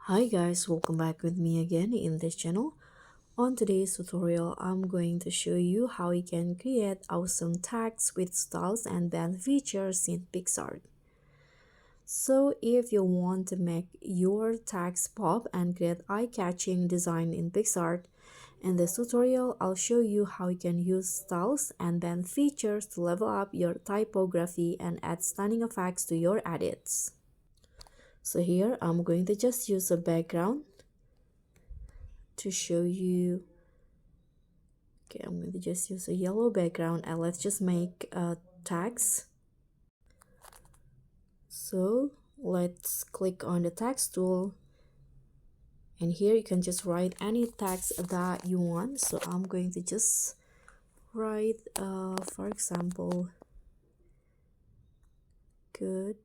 Hi guys, welcome back with me again in this channel. On today's tutorial, I'm going to show you how you can create awesome tags with styles and band features in PicsArt. So if you want to make your tags pop and create eye-catching design in PicsArt, in this tutorial, I'll show you how you can use styles and band features to level up your typography and add stunning effects to your edits. So here I'm going to just use a background to show you. Okay, I'm going to just use a yellow background and let's just make tags. So let's click on the text tool, and here you can just write any text that you want. So I'm going to just write for example, good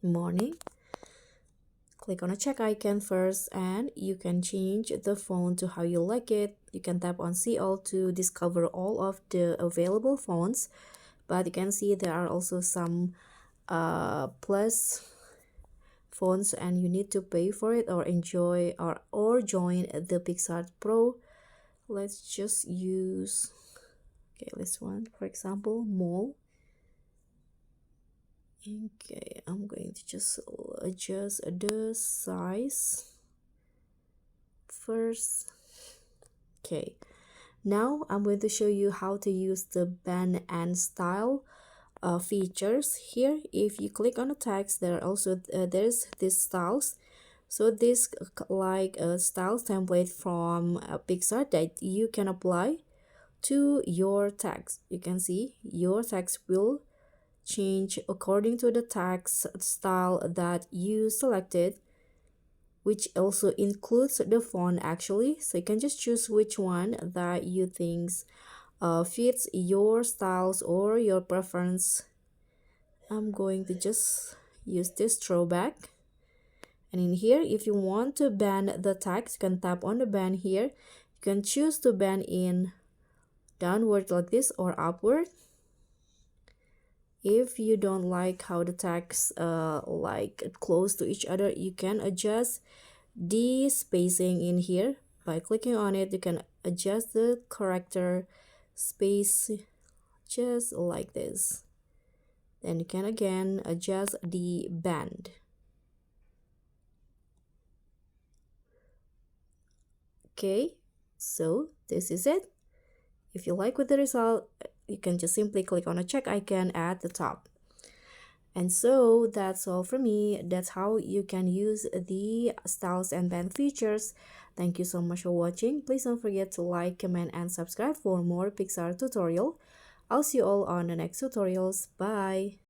morning. Click on a check icon first, and you can change the font to how you like it. You can tap on see all to discover all of the available fonts, but you can see there are also some plus fonts and you need to pay for it or enjoy or join the PicsArt Pro. Let's just use this one, for example, mall. Okay, I'm going to just adjust the size first. Okay, now I'm going to show you how to use the band and style features. Here, if you click on the text, there are also there's these styles. So this like a style template from PicsArt that you can apply to your text. You can see your text will change according to the text style that you selected, which also includes the font actually. So you can just choose which one that you think fits your styles or your preference. I'm going to just use this throwback, and in here, if you want to bend the text, you can tap on the bend here. You can choose to bend in downward like this or upward. If you don't like how the text like close to each other, you can adjust the spacing in here. By clicking on it, you can adjust the character space just like this. Then you can again adjust the band. Okay, so this is it. If you like with the result, you can just simply click on a check icon at the top. And so that's all for me. That's how you can use the styles and band features. Thank you so much for watching. Please don't forget to like, comment, and subscribe for more PicsArt tutorial. I'll see you all on the next tutorials. Bye.